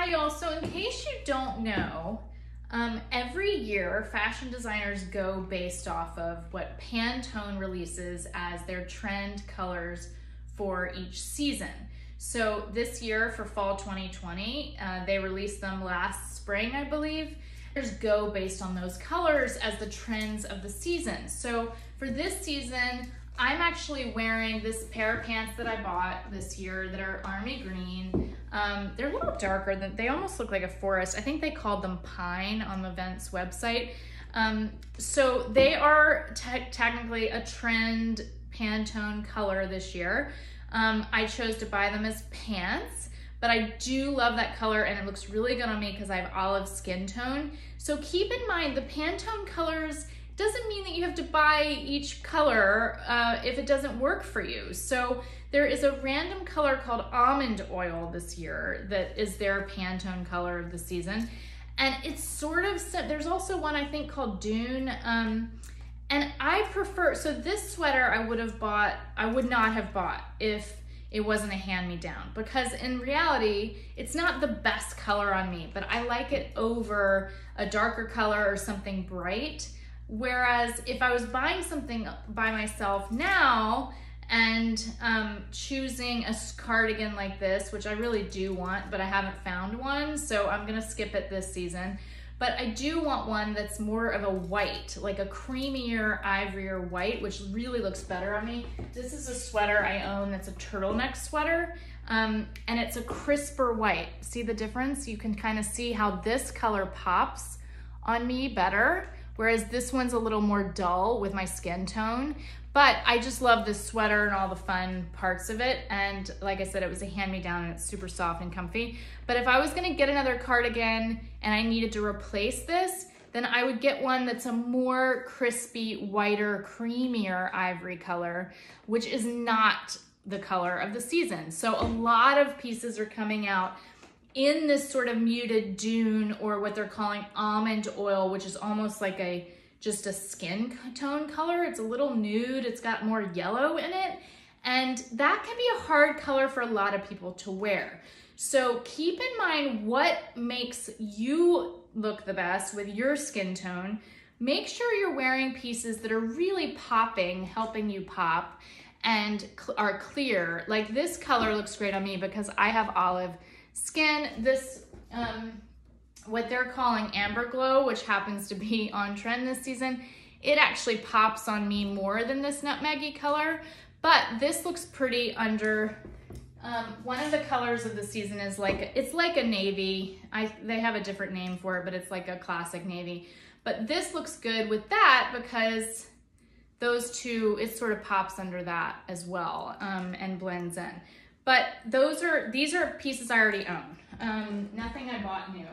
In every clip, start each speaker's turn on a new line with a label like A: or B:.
A: Hi y'all, so in case you don't know, every year fashion designers go based off of what Pantone releases as their trend colors for each season. So this year for fall 2020, they released them last spring, I believe. Go based on those colors as the trends of the season. So for this season, I'm actually wearing this pair of pants that I bought this year that are army green. They're a little darker than, they almost look like a forest. I think they called them pine on the Vents website. So they are technically a trend Pantone color this year. I chose to buy them as pants, but I do love that color and it looks really good on me because I have olive skin tone. So keep in mind the Pantone colors doesn't mean that you have to buy each color if it doesn't work for you. So there is a random color called almond oil this year that is their Pantone color of the season. And it's sort of, there's also one I think called Dune. And I prefer, so this sweater I would not have bought if it wasn't a hand-me-down, because in reality, it's not the best color on me, but I like it over a darker color or something bright. Whereas if I was buying something by myself now and choosing a cardigan like this, which I really do want, but I haven't found one, so I'm gonna skip it this season. But I do want one that's more of a white, like a creamier, ivorier white, which really looks better on me. This is a sweater I own that's a turtleneck sweater, and it's a crisper white. See the difference? You can kind of see how this color pops on me better, whereas this one's a little more dull with my skin tone. But I just love this sweater and all the fun parts of it. And like I said, it was a hand-me-down and it's super soft and comfy. But if I was gonna get another cardigan and I needed to replace this, then I would get one that's a more crispy, whiter, creamier ivory color, which is not the color of the season. So a lot of pieces are coming out in this sort of muted dune, or what they're calling almond oil, which is almost like just a skin tone color. It's a little nude, it's got more yellow in it, and that can be a hard color for a lot of people to wear. So keep in mind what makes you look the best with your skin tone. Make sure you're wearing pieces that are really popping, helping you pop, and are clear. Like this color looks great on me because I have olive skin. This, what they're calling amber glow, which happens to be on trend this season, it actually pops on me more than this nutmeggy color, but this looks pretty under, one of the colors of the season is like, it's like a navy. They have a different name for it, but it's like a classic navy. But this looks good with that because those two, it sort of pops under that as well, and blends in. But these are pieces I already own. Nothing I bought new,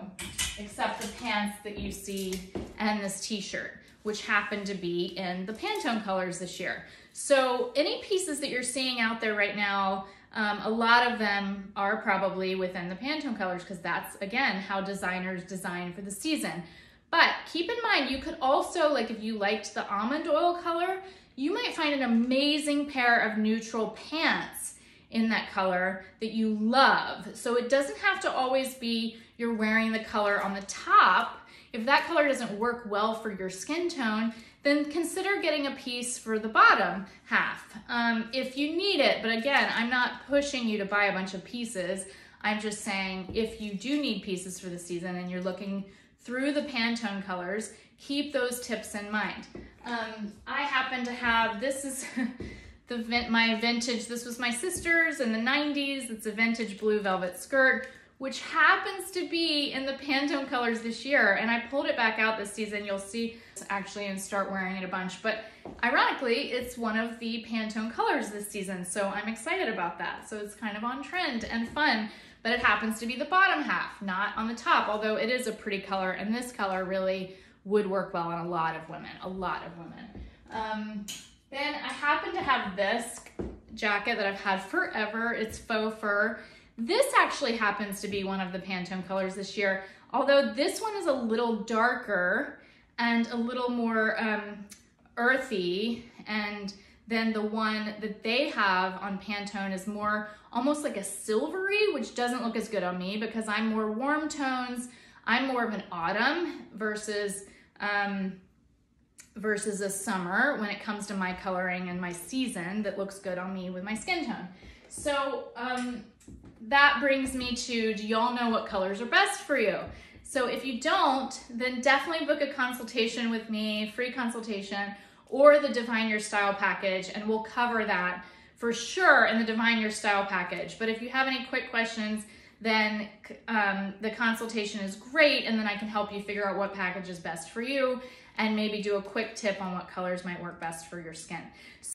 A: except the pants that you see and this t-shirt, which happen to be in the Pantone colors this year. So any pieces that you're seeing out there right now, a lot of them are probably within the Pantone colors because that's, again, how designers design for the season. But keep in mind, you could also, like if you liked the almond oil color, you might find an amazing pair of neutral pants in that color that you love. So it doesn't have to always be you're wearing the color on the top. If that color doesn't work well for your skin tone, then consider getting a piece for the bottom half if you need it. But again, I'm not pushing you to buy a bunch of pieces. I'm just saying if you do need pieces for the season and you're looking through the Pantone colors, keep those tips in mind. I happen to have, this is my vintage, this was my sister's in the 90s. It's a vintage blue velvet skirt, which happens to be in the Pantone colors this year. And I pulled it back out this season. You'll see actually and start wearing it a bunch. But ironically, it's one of the Pantone colors this season. So I'm excited about that. So it's kind of on trend and fun, but it happens to be the bottom half, not on the top, although it is a pretty color. And this color really would work well on a lot of women, Then I happen to have this jacket that I've had forever. It's faux fur. This actually happens to be one of the Pantone colors this year, although this one is a little darker and a little more earthy, and then the one that they have on Pantone is more almost like a silvery, which doesn't look as good on me because I'm more warm tones. I'm more of an autumn versus a summer when it comes to my coloring and my season that looks good on me with my skin tone. So that brings me to, do y'all know what colors are best for you? So if you don't, then definitely book a consultation with me, free consultation, or the Define Your Style package, and we'll cover that for sure in the Define Your Style package. But if you have any quick questions, then the consultation is great, and then I can help you figure out what package is best for you and maybe do a quick tip on what colors might work best for your skin.